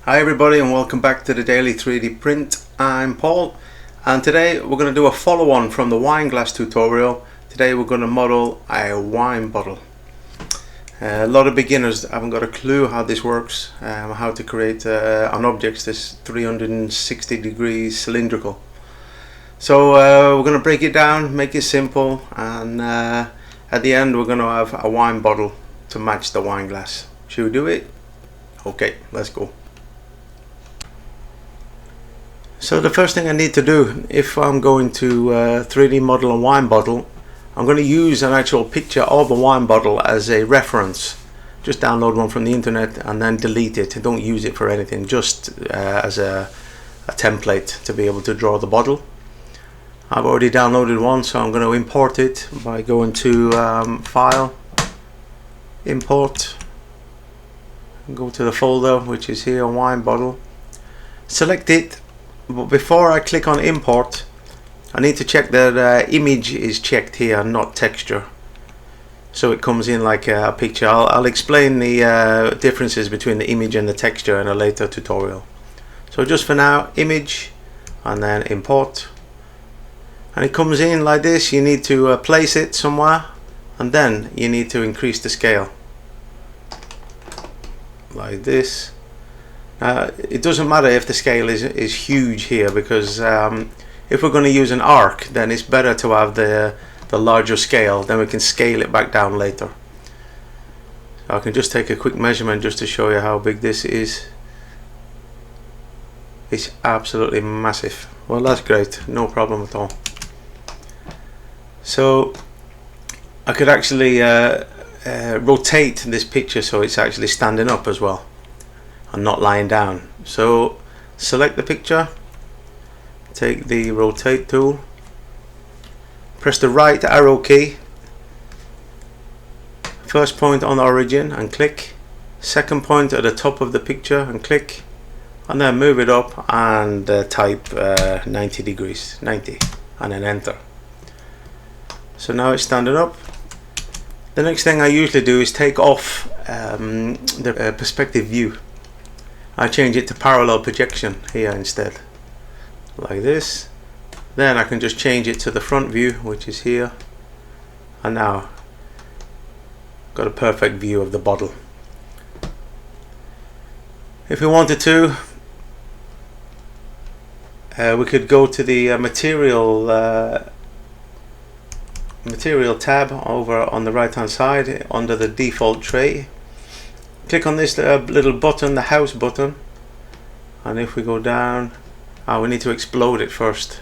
Hi everybody and welcome back to the Daily 3D Print. I'm Paul and today we're going to do a follow-on from the wine glass tutorial. Today we're going to model a wine bottle. A lot of beginners haven't got a clue how this works, how to create an object that's 360 degrees cylindrical. So we're going to break it down, make it simple, and at the end we're going to have a wine bottle to match the wine glass. Should we do it? Okay, let's go. So the first thing I need to do, if I'm going to 3D model a wine bottle, I'm going to use an actual picture of a wine bottle as a reference. Just download one from the internet and then delete it. Don't use it for anything, just as a template to be able to draw the bottle. I've already downloaded one, so I'm going to import it by going to File, Import, and go to the folder which is here, wine bottle. Select it. But before I click on import, I need to check that image is checked here, not texture, so it comes in like a picture. I'll explain the differences between the image and the texture in a later tutorial. So just for now, image and then import, and it comes in like this. You need to place it somewhere, and then you need to increase the scale like this. It doesn't matter if the scale is huge here, because if we're going to use an arc, then it's better to have the larger scale, then we can scale it back down later. So I can just take a quick measurement just to show you how big this is. It's absolutely massive. Well, that's great, no problem at all. So I could actually rotate this picture so it's actually standing up as well and not lying down. So select the picture, take the rotate tool, press the right arrow key, first point on the origin and click, second point at the top of the picture and click, and then move it up and type 90 degrees, 90, and then enter. So now it's standing up. The next thing I usually do is take off the perspective view. I change it to parallel projection here instead, like this. Then I can just change it to the front view, which is here, and now got a perfect view of the bottle. If we wanted to, we could go to the material tab over on the right hand side under the default tray. Click on this little button, the house button, and if we go down, we need to explode it first.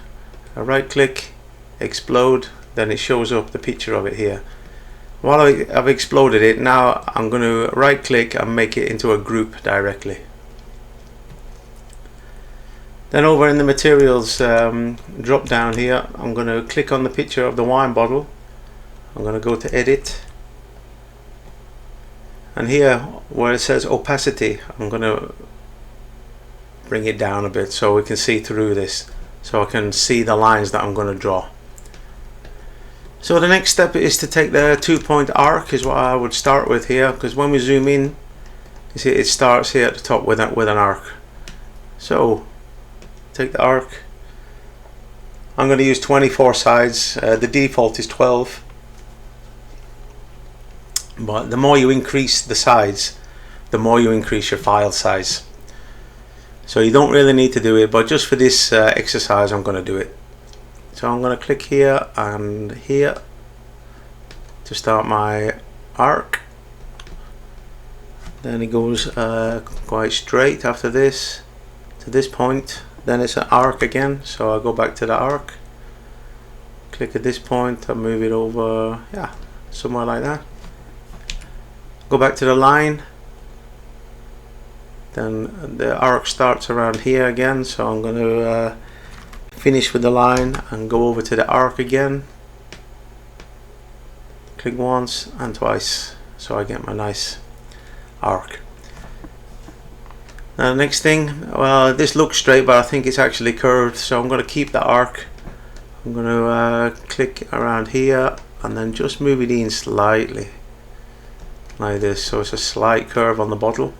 Right click, explode, then it shows up the picture of it here. While I've exploded it, now I'm going to right click and make it into a group directly. Then over in the materials drop down here, I'm going to click on the picture of the wine bottle. I'm going to go to edit, and here where it says opacity, I'm going to bring it down a bit so we can see through this, so I can see the lines that I'm going to draw. So the next step is to take the 2-point arc, is what I would start with here, because when we zoom in, you see it starts here at the top with an arc. So take the arc. I'm going to use 24 sides. The default is 12. But the more you increase the sides, the more you increase your file size. So you don't really need to do it, but just for this exercise I'm going to do it. So I'm going to click here and here to start my arc. Then it goes quite straight after this to this point. Then it's an arc again, so I'll go back to the arc, click at this point and move it over, yeah, somewhere like that. Go back to the line, then the arc starts around here again, so I'm going to finish with the line and go over to the arc again, click once and twice, so I get my nice arc. Now the next thing, well, this looks straight but I think it's actually curved, so I'm going to keep the arc. I'm going to click around here and then just move it in slightly like this, so it's a slight curve on the bottle.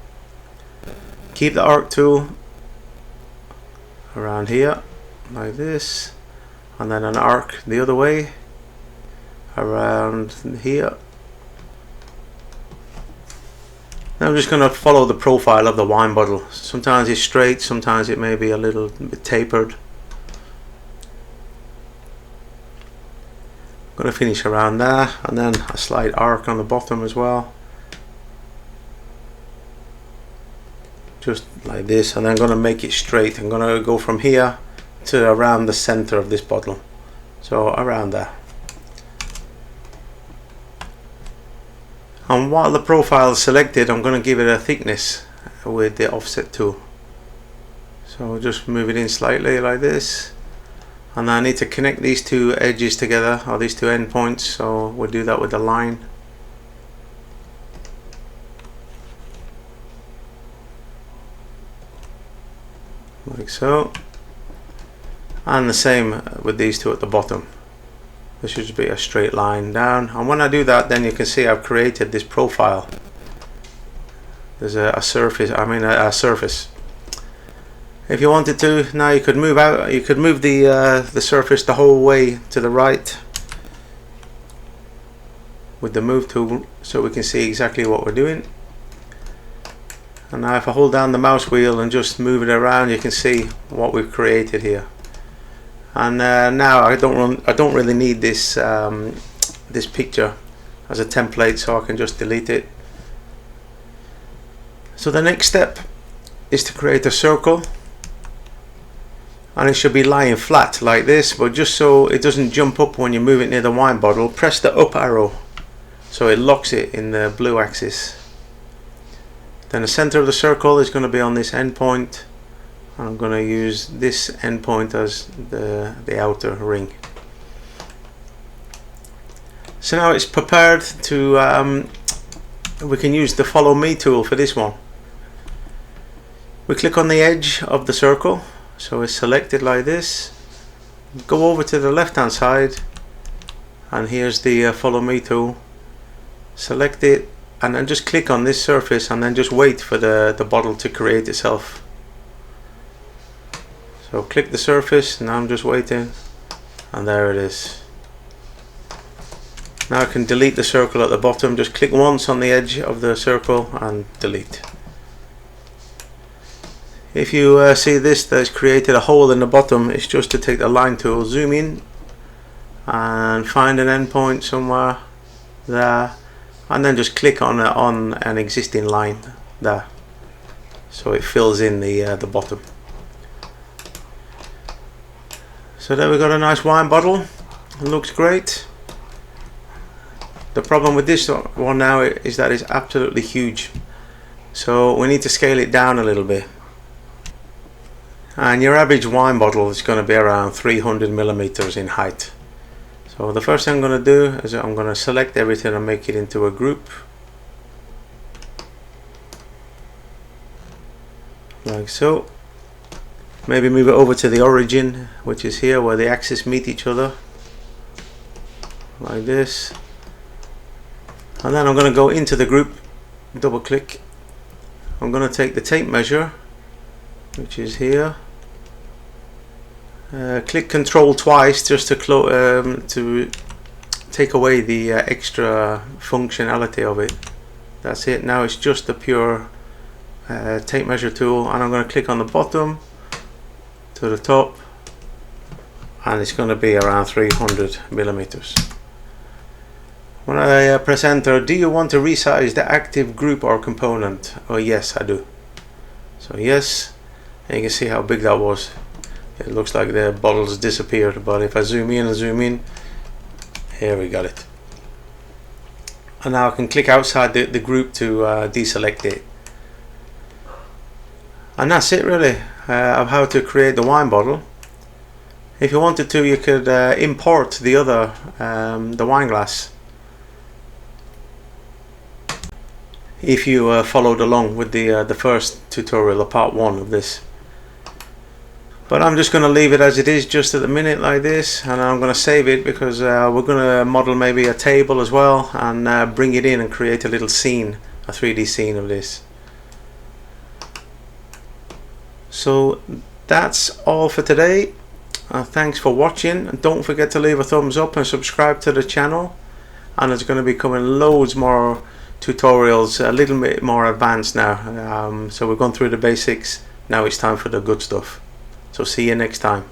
keep the arc tool around here like this, and then an arc the other way around here. Now I'm just going to follow the profile of the wine bottle. Sometimes it's straight, sometimes it may be a little bit tapered. I'm going to finish around there, and then a slight arc on the bottom as well, just like this, and then I'm going to make it straight. I'm going to go from here to around the center of this bottle, so around there. And while the profile is selected, I'm going to give it a thickness with the offset tool. So just move it in slightly like this, and I need to connect these two edges together, or these two endpoints, so we'll do that with the line. Like so. And the same with these two at the bottom. This should be a straight line down, and when I do that, then you can see I've created this profile. There's a surface, a surface. If you wanted to, now you could move out. You could move the surface the whole way to the right with the move tool, so we can see exactly what we're doing. And now if I hold down the mouse wheel and just move it around, you can see what we've created here. And now I don't really need this this picture as a template, so I can just delete it. So the next step is to create a circle, and it should be lying flat like this, but just so it doesn't jump up when you move it near the wine bottle, press the up arrow so it locks it in the blue axis. Then the center of the circle is going to be on this endpoint. I'm going to use this endpoint as the outer ring. So now it's prepared to, we can use the follow me tool for this one. We click on the edge of the circle, so it's selected like this. Go over to the left hand side, and here's the follow me tool. Select it, and then just click on this surface, and then just wait for the bottle to create itself. So click the surface, and now I'm just waiting, and there it is. Now I can delete the circle at the bottom. Just click once on the edge of the circle and delete. If you see this, that's created a hole in the bottom, it's just to take the line tool, zoom in, and find an endpoint somewhere there, and then just click on an existing line there, so it fills in the bottom. So there we got a nice wine bottle. It looks great. The problem with this one now is that it's absolutely huge, so we need to scale it down a little bit. And your average wine bottle is going to be around 300 millimeters in height. So the first thing I'm going to do is I'm going to select everything and make it into a group, like so. Maybe move it over to the origin, which is here where the axes meet each other, like this. And then I'm going to go into the group, double click. I'm going to take the tape measure, which is here. Click Control twice just to take away the extra functionality of it. That's it. Now it's just the pure tape measure tool, and I'm going to click on the bottom to the top, and it's going to be around 300 millimeters. When I press enter, do you want to resize the active group or component? Oh yes, I do. So yes, and you can see how big that was. It looks like the bottles disappeared, but if I zoom in and zoom in, here we got it. And now I can click outside the group to deselect it. And that's it really, of how to create the wine bottle. If you wanted to, you could import the other, the wine glass, if you followed along with the first tutorial, part 1 of this. But I'm just going to leave it as it is just at the minute like this, and I'm going to save it because we're going to model maybe a table as well, and bring it in and create a little scene, a 3D scene of this. So that's all for today. Thanks for watching, and don't forget to leave a thumbs up and subscribe to the channel. And there's going to be coming loads more tutorials, a little bit more advanced now. So we've gone through the basics. Now it's time for the good stuff. So see you next time.